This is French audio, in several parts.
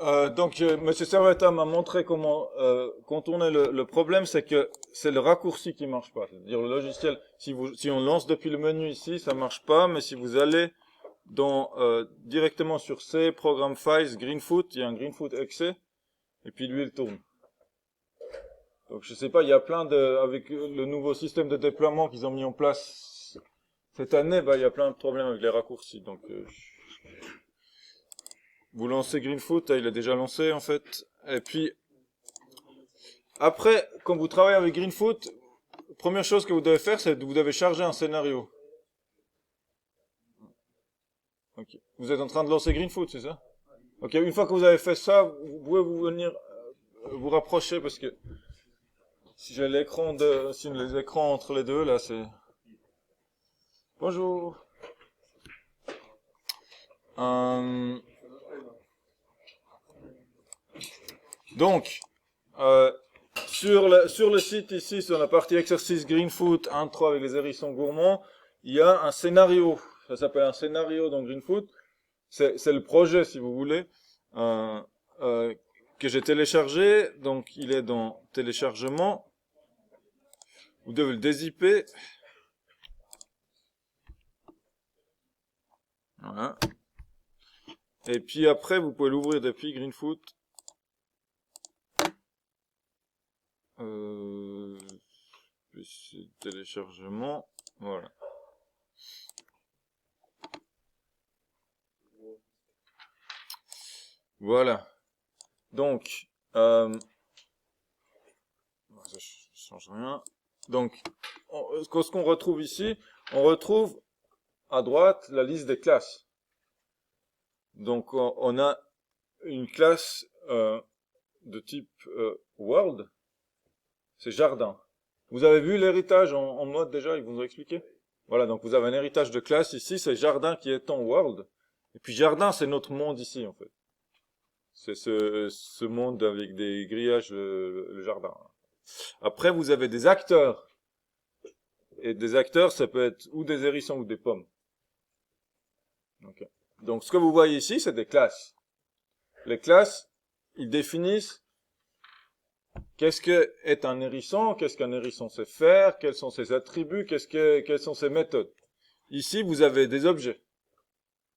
Monsieur Servetta m'a montré comment contourner le problème, c'est que c'est le raccourci qui marche pas. C'est-à-dire le logiciel, si on lance depuis le menu ici, ça marche pas, mais si vous allez directement sur C, Program Files, Greenfoot, il y a un Greenfoot exe, et puis lui il tourne. Donc je sais pas, il y a avec le nouveau système de déploiement qu'ils ont mis en place cette année, il y a plein de problèmes avec les raccourcis. Donc vous lancez Greenfoot, il est déjà lancé en fait. Et puis après, quand vous travaillez avec Greenfoot, première chose que vous devez faire, c'est que vous devez charger un scénario. Okay. Vous êtes en train de lancer Greenfoot, c'est ça? Ok, une fois que vous avez fait ça, vous pouvez venir vous rapprocher parce que si j'ai si les écrans entre les deux, là, c'est... Bonjour. Donc, sur le site ici, sur la partie exercice Greenfoot, intro avec les hérissons gourmands, il y a un scénario. Ça s'appelle un scénario dans Greenfoot. C'est le projet, si vous voulez, que j'ai téléchargé. Donc, il est dans téléchargement. Vous devez le dézipper. Voilà. Et puis après, vous pouvez l'ouvrir depuis Greenfoot. Téléchargement. Voilà. Voilà. Donc, ça change rien. Donc, ce qu'on retrouve ici, on retrouve à droite la liste des classes. Donc, on a une classe de type world, c'est jardin. Vous avez vu l'héritage en mode déjà, ils vous ont expliqué? Voilà, donc vous avez un héritage de classe ici, c'est jardin qui est en world. Et puis jardin, c'est notre monde ici en fait. C'est ce monde avec des grillages, le jardin. Après, vous avez des acteurs. Et des acteurs, ça peut être ou des hérissons ou des pommes. Okay. Donc, ce que vous voyez ici, c'est des classes. Les classes, ils définissent qu'est-ce que est un hérisson, qu'est-ce qu'un hérisson sait faire, quels sont ses attributs, quelles sont ses méthodes. Ici, vous avez des objets,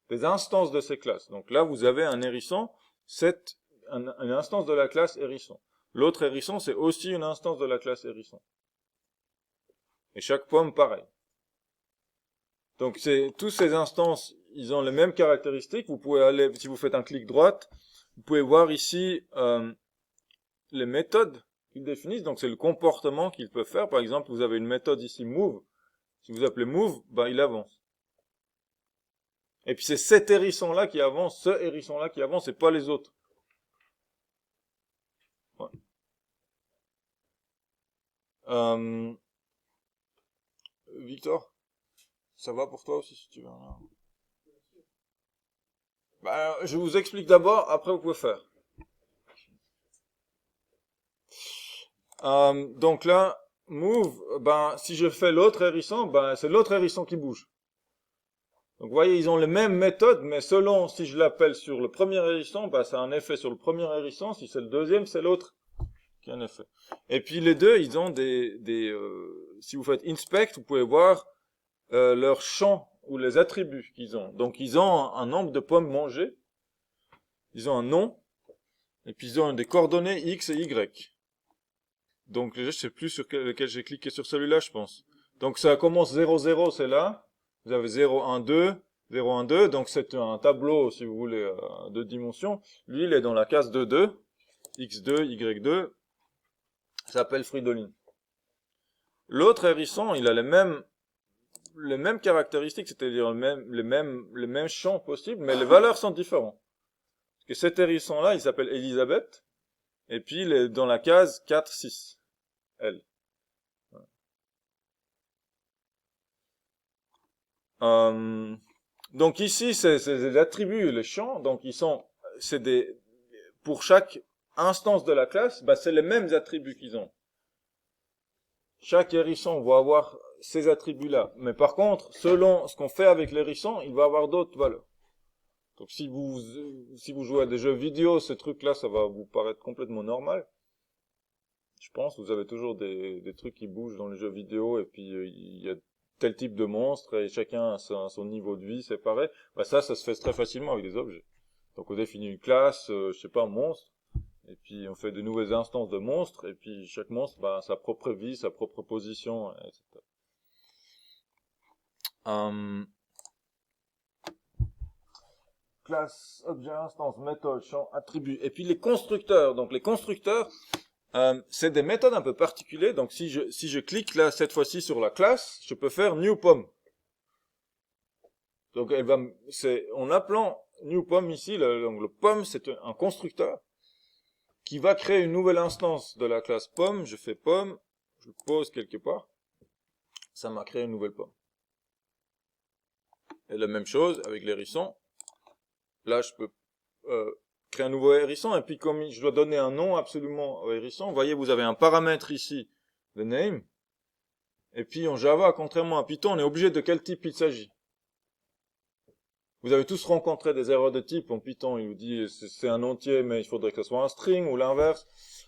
des instances de ces classes. Donc là, vous avez un hérisson, c'est une instance de la classe hérisson. L'autre hérisson, c'est aussi une instance de la classe hérisson. Et chaque pomme, pareil. Donc, tous ces instances, ils ont les mêmes caractéristiques. Vous pouvez aller, si vous faites un clic droite, vous pouvez voir ici les méthodes qu'ils définissent. Donc, c'est le comportement qu'ils peuvent faire. Par exemple, vous avez une méthode ici, move. Si vous appelez move, il avance. Et puis, c'est cet hérisson-là qui avance, ce hérisson-là qui avance, et pas les autres. Ouais. Victor, ça va pour toi aussi si tu veux. Je vous explique d'abord, après vous pouvez faire. Donc là, move, si je fais l'autre hérisson, c'est l'autre hérisson qui bouge. Donc vous voyez, ils ont les mêmes méthodes, mais selon si je l'appelle sur le premier hérisson, ça a un effet sur le premier hérisson. Si c'est le deuxième, c'est l'autre qui a un effet. Et puis les deux, ils ont si vous faites inspect, vous pouvez voir leur champ ou les attributs qu'ils ont. Donc ils ont un nombre de pommes mangées, ils ont un nom, et puis ils ont des coordonnées X et Y. Donc je sais plus sur lequel j'ai cliqué sur celui-là, je pense. Donc ça commence 0, 0, c'est là. Vous avez 0, 1, 2, 0, 1, 2. Donc c'est un tableau, si vous voulez, de dimensions. Lui, il est dans la case 2, 2. X2, Y2. Ça s'appelle Fridolin. L'autre hérisson, il a les mêmes caractéristiques, c'est-à-dire les mêmes champs possibles, mais les valeurs sont différentes. Parce que cet hérisson-là, il s'appelle Elisabeth, et puis il est dans la case 4, 6. Elle. Donc ici, c'est des attributs, les champs, donc pour chaque instance de la classe, c'est les mêmes attributs qu'ils ont. Chaque hérisson va avoir ces attributs-là. Mais par contre, selon ce qu'on fait avec l'hérisson, il va avoir d'autres valeurs. Donc si vous jouez à des jeux vidéo, ces trucs-là, ça va vous paraître complètement normal. Je pense, vous avez toujours des trucs qui bougent dans les jeux vidéo, et puis il y a tel type de monstre, et chacun a son niveau de vie séparé. Bah ça se fait très facilement avec des objets. Donc on définit une classe, je sais pas, un monstre, et puis on fait de nouvelles instances de monstres, et puis chaque monstre, bah, a sa propre vie, sa propre position, etc. Classe, objet, instance, méthode, champ, attribut. Et puis les constructeurs. Donc les constructeurs, c'est des méthodes un peu particulières. Donc si je clique là cette fois-ci sur la classe, je peux faire new pom. Donc c'est en appelant new pom ici, le pom c'est un constructeur qui va créer une nouvelle instance de la classe pom. Je fais pom, je le pose quelque part, ça m'a créé une nouvelle pom. Et la même chose avec l'hérisson. Là je peux créer un nouveau hérisson, et puis comme je dois donner un nom absolument au hérisson, vous voyez, vous avez un paramètre ici de name, et puis en Java, contrairement à Python, on est obligé de quel type il s'agit. Vous avez tous rencontré des erreurs de type en Python, il vous dit c'est un entier, mais il faudrait que ce soit un string, ou l'inverse.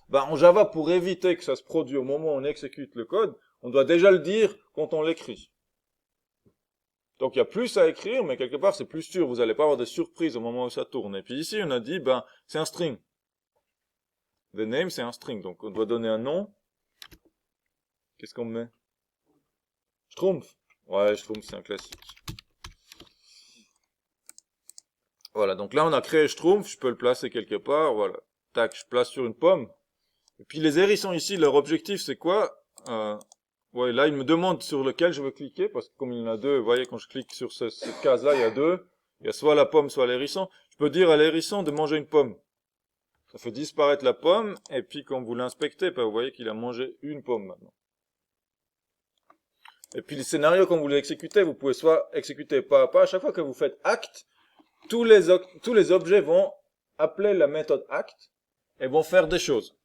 Ben, en Java, pour éviter que ça se produise au moment où on exécute le code, on doit déjà le dire quand on l'écrit. Donc il y a plus à écrire, mais quelque part c'est plus sûr, vous n'allez pas avoir de surprises au moment où ça tourne. Et puis ici on a dit, ben c'est un string. The name c'est un string, donc on doit donner un nom. Qu'est-ce qu'on met? Schtroumpf. Ouais, Schtroumpf c'est un classique. Voilà, donc là on a créé Schtroumpf, je peux le placer quelque part, voilà. Tac, je place sur une pomme. Et puis les hérissons ici, leur objectif c'est quoi? Ouais, là, il me demande sur lequel je veux cliquer, parce que comme il y en a deux, vous voyez, quand je clique sur cette case-là, il y a deux. Il y a soit la pomme, soit l'hérisson. Je peux dire à l'hérisson de manger une pomme. Ça fait disparaître la pomme, et puis quand vous l'inspectez, vous voyez qu'il a mangé une pomme maintenant. Et puis le scénario, quand vous l'exécutez, vous pouvez soit exécuter pas à pas. À chaque fois que vous faites act, tous les objets vont appeler la méthode act, et vont faire des choses.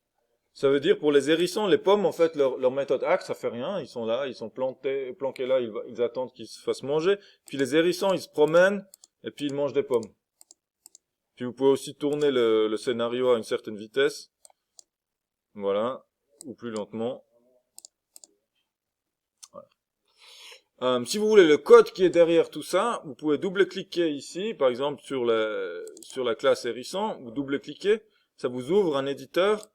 Ça veut dire pour les hérissons, les pommes, en fait, leur méthode act, ça fait rien. Ils sont là, ils sont planqués là, ils attendent qu'ils se fassent manger. Puis les hérissons, ils se promènent, et puis ils mangent des pommes. Puis vous pouvez aussi tourner le scénario à une certaine vitesse. Voilà. Ou plus lentement. Voilà. Si vous voulez le code qui est derrière tout ça, vous pouvez double-cliquer ici, par exemple sur la classe hérisson, vous double-cliquez, ça vous ouvre un éditeur.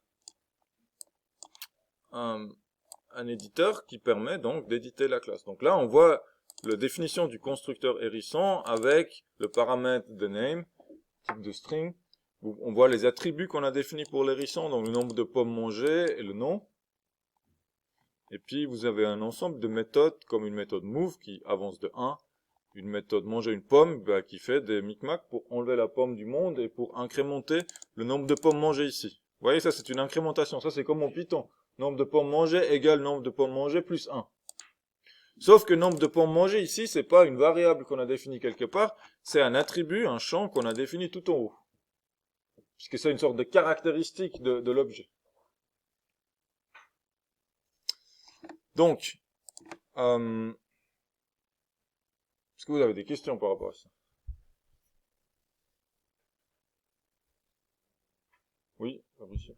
Un éditeur qui permet donc d'éditer la classe. Donc là, on voit la définition du constructeur hérisson avec le paramètre de name, type de string. On voit les attributs qu'on a définis pour l'hérisson, donc le nombre de pommes mangées et le nom. Et puis vous avez un ensemble de méthodes, comme une méthode move qui avance de 1, une méthode manger une pomme qui fait des micmacs pour enlever la pomme du monde et pour incrémenter le nombre de pommes mangées ici. Vous voyez, ça c'est une incrémentation, ça c'est comme en Python. Nombre de pommes mangées égale nombre de pommes mangées plus 1. Sauf que nombre de pommes mangées ici, c'est pas une variable qu'on a définie quelque part, c'est un attribut, un champ qu'on a défini tout en haut. Puisque c'est une sorte de caractéristique de l'objet. Donc, est-ce que vous avez des questions par rapport à ça? Oui, Fabrice.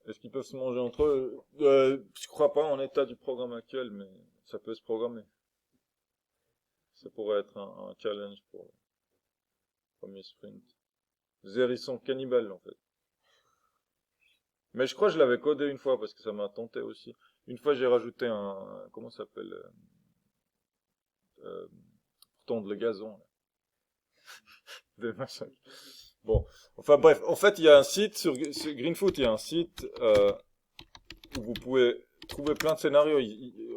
Est-ce qu'ils peuvent se manger entre eux? Je crois pas en état du programme actuel, mais ça peut se programmer. Ça pourrait être un challenge pour le premier sprint. Des hérissons cannibales, en fait. Mais je crois que je l'avais codé une fois, parce que ça m'a tenté aussi. Une fois, j'ai rajouté comment ça s'appelle? Pour tondre le gazon. Des machins. Bon. Enfin bref, en fait, il y a un site sur Greenfoot, il y a un site où vous pouvez trouver plein de scénarios.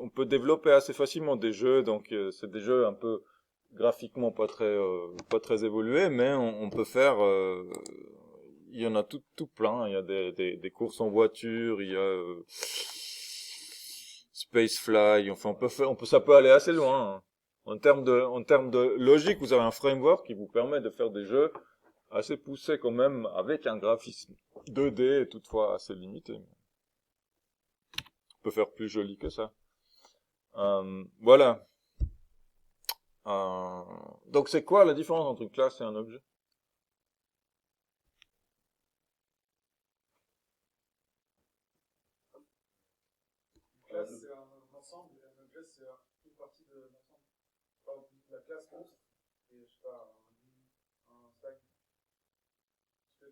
On peut développer assez facilement des jeux, donc c'est des jeux un peu graphiquement pas très évolués, mais on peut faire. Il y en a tout plein. Il y a des courses en voiture, il y a Spacefly. Enfin, ça peut aller assez loin. Hein. En termes de logique, vous avez un framework qui vous permet de faire des jeux assez poussés quand même, avec un graphisme 2D, toutefois assez limité. On peut faire plus joli que ça. Voilà. Donc c'est quoi la différence entre une classe et un objet? Une classe, c'est un ensemble, et un objet, c'est une partie de l'ensemble. Par exemple, la classe monstre, et je sais pas, un stack, c'est une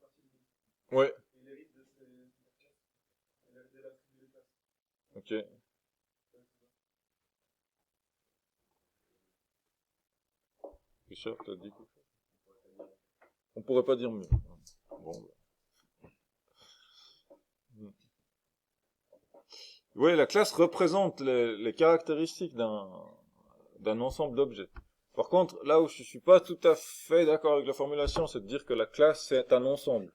partie de monstre. Ouais, Et il hérite de ces classes. Il hérite de l'attribut des classes. ok. Richard, t'as dit quoi? On pourrait pas dire mieux. Bon. Oui, la classe représente les caractéristiques d'un ensemble d'objets. Par contre, là où je suis pas tout à fait d'accord avec la formulation, c'est de dire que la classe c'est un ensemble.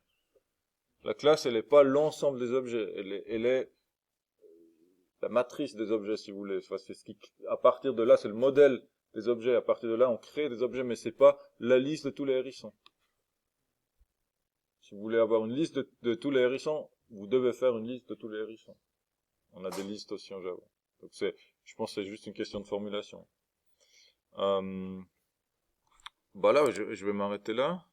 La classe, elle n'est pas l'ensemble des objets, elle est la matrice des objets, si vous voulez. Enfin, c'est à partir de là, c'est le modèle des objets. À partir de là, on crée des objets, mais c'est pas la liste de tous les hérissons. Si vous voulez avoir une liste de tous les hérissons, vous devez faire une liste de tous les hérissons. On a des listes aussi en Java. Donc je pense que c'est juste une question de formulation. Bah là, je vais m'arrêter là.